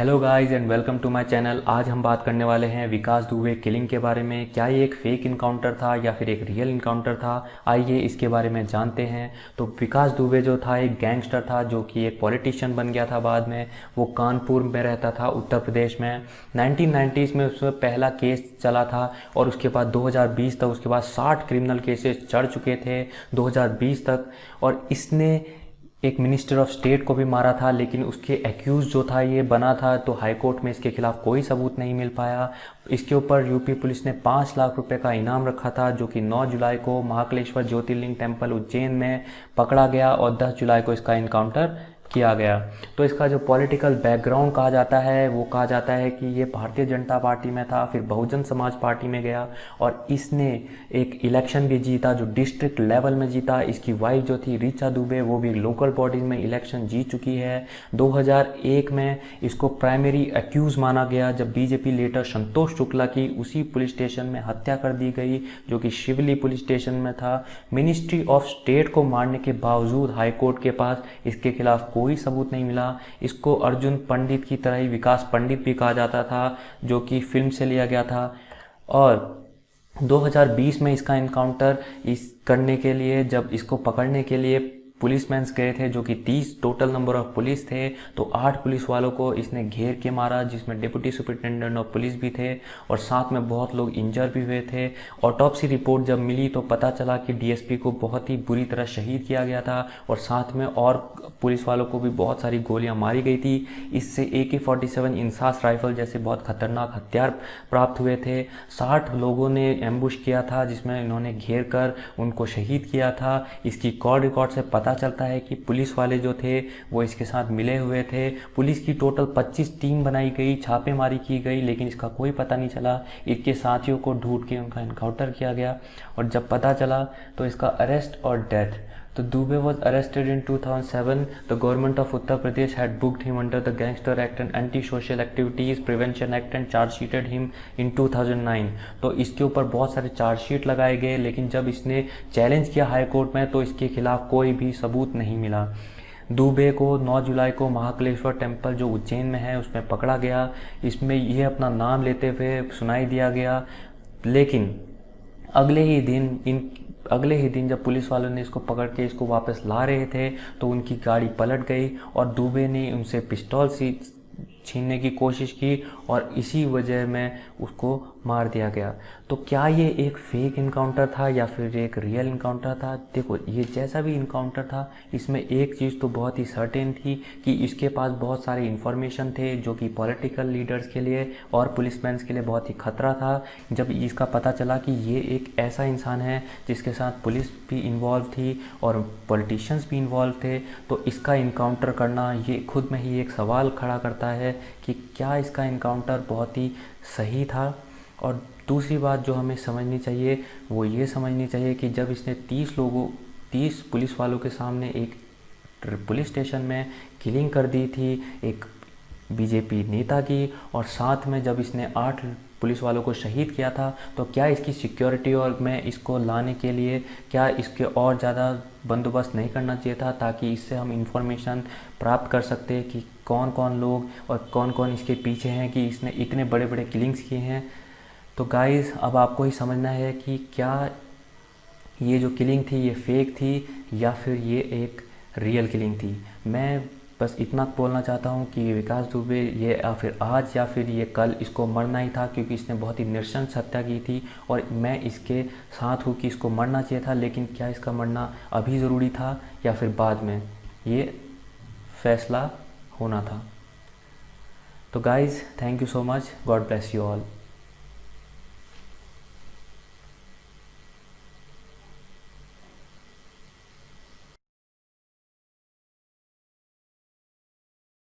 Hello guys and welcome to my channel. आज हम बात करने वाले हैं विकास दुबे किलिंग के बारे में। क्या ये एक फेक इनकाउंटर था या फिर एक रियल इनकाउंटर था, आइए इसके बारे में जानते हैं। तो विकास दुबे जो था एक गैंगस्टर था जो कि एक पॉलिटिशियन बन गया था बाद में। वो कानपुर में रहता था उत्तर प्रदेश में। 1990s में उसमें पहला केस चला था और उसके बाद 2020 तक उसके बाद 60 क्रिमिनल केसेस चढ़ चुके थे 2020 तक। और इसने एक मिनिस्टर ऑफ स्टेट को भी मारा था, लेकिन उसके एक्यूज जो था ये बना था, तो हाई कोर्ट में इसके खिलाफ कोई सबूत नहीं मिल पाया। इसके ऊपर यूपी पुलिस ने 5 लाख रुपए का इनाम रखा था, जो कि 9 जुलाई को महाकालेश्वर ज्योतिर्लिंग टेम्पल उज्जैन में पकड़ा गया और 10 जुलाई को इसका इनकाउंटर किया गया। तो इसका जो पॉलिटिकल बैकग्राउंड कहा जाता है वो कहा जाता है कि ये भारतीय जनता पार्टी में था, फिर बहुजन समाज पार्टी में गया और इसने एक इलेक्शन भी जीता जो डिस्ट्रिक्ट लेवल में जीता। इसकी वाइफ जो थी ऋचा दुबे, वो भी लोकल बॉडीज में इलेक्शन जीत चुकी है। 2001 में इसको प्राइमरी एक्यूज माना गया जब बीजेपी लीडर संतोष शुक्ला की उसी पुलिस स्टेशन में हत्या कर दी गई जो कि शिवली पुलिस स्टेशन में था। मिनिस्ट्री ऑफ स्टेट को मारने के बावजूद हाई कोर्ट के पास इसके खिलाफ कोई सबूत नहीं मिला। इसको अर्जुन पंडित की तरह ही विकास पंडित भी कहा जाता था, जो कि फिल्म से लिया गया था। और 2020 में इसका इनकाउंटर इस करने के लिए, जब इसको पकड़ने के लिए पुलिसमैन गए थे, जो कि 30 टोटल नंबर ऑफ पुलिस थे, तो 8 पुलिस वालों को इसने घेर के मारा, जिसमें डिप्टी सुपरिटेंडेंट ऑफ पुलिस भी थे और साथ में बहुत लोग इंजर भी हुए थे। ऑटोप्सी रिपोर्ट जब मिली तो पता चला कि डीएसपी को बहुत ही बुरी तरह शहीद किया गया था और साथ में और पुलिस वालों को भी बहुत सारी गोलियां मारी गई थी। इससे AK-47 इंसास राइफल जैसे बहुत खतरनाक हथियार प्राप्त हुए थे। 60 लोगों ने एम्बुश किया था जिसमें इन्होंने घेर कर उनको शहीद किया था। इसकी कॉल रिकॉर्ड से पता चलता है कि पुलिस वाले जो थे वो इसके साथ मिले हुए थे। पुलिस की टोटल 25 टीम बनाई गई, छापेमारी की गई, लेकिन इसका कोई पता नहीं चला। इसके साथियों को ढूंढ के उनका इनकाउंटर किया गया और जब पता चला तो इसका अरेस्ट और डेथ। तो Dubey was arrested in 2007. The government of Uttar Pradesh had booked him under the Gangster Act and Anti-Social Activities Prevention Act and charge-sheeted him in 2009. तो इसके ऊपर बहुत सारे चार्जशीट लगाए गए, लेकिन जब इसने चैलेंज किया हाई कोर्ट में तो इसके खिलाफ कोई भी सबूत नहीं मिला। दुबे को 9 जुलाई को महाकालेश्वर टेम्पल जो उज्जैन में है उसमें पकड़ा गया। इसमें यह अपना नाम लेते हुए सुनाई दिया गया, लेकिन अगले ही दिन जब पुलिस वालों ने इसको पकड़ के इसको वापस ला रहे थे तो उनकी गाड़ी पलट गई और दुबे ने उनसे पिस्तौल छीनने की कोशिश की और इसी वजह में उसको मार दिया गया। तो क्या ये एक फेक इनकाउंटर था या फिर एक रियल इनकाउंटर था? देखो, ये जैसा भी इनकाउंटर था इसमें एक चीज़ तो बहुत ही सर्टेन थी कि इसके पास बहुत सारे इन्फॉर्मेशन थे जो कि पॉलिटिकल लीडर्स के लिए और पुलिसमैन के लिए बहुत ही खतरा था। जब इसका पता चला कि ये एक ऐसा इंसान है जिसके साथ पुलिस भी इन्वॉल्व थी और पॉलिटिशियंस भी इन्वॉल्व थे, तो इसका इनकाउंटर करना ये खुद में ही एक सवाल खड़ा करता है कि क्या इसका इनकाउंटर बहुत ही सही था। और दूसरी बात जो हमें समझनी चाहिए वो ये समझनी चाहिए कि जब इसने 30 पुलिस वालों के सामने एक पुलिस स्टेशन में किलिंग कर दी थी एक बीजेपी नेता की, और साथ में जब इसने 8 पुलिस वालों को शहीद किया था, तो क्या इसकी सिक्योरिटी और में इसको लाने के लिए क्या इसके और ज़्यादा बंदोबस्त नहीं करना चाहिए था, ताकि इससे हम इंफॉर्मेशन प्राप्त कर सकते हैं कि कौन कौन लोग और कौन कौन इसके पीछे हैं कि इसने इतने बड़े बड़े किलिंग्स किए हैं। तो गाइस, अब आपको ही समझना है कि क्या ये जो किलिंग थी ये फेक थी या फिर ये एक रियल किलिंग थी। मैं बस इतना बोलना चाहता हूँ कि विकास दुबे ये या फिर आज या फिर ये कल इसको मरना ही था, क्योंकि इसने बहुत ही नृशंस हत्या की थी और मैं इसके साथ हूँ कि इसको मरना चाहिए था। लेकिन क्या इसका मरना अभी ज़रूरी था या फिर बाद में, ये फैसला होना था। तो guys, thank you so much, God bless you all.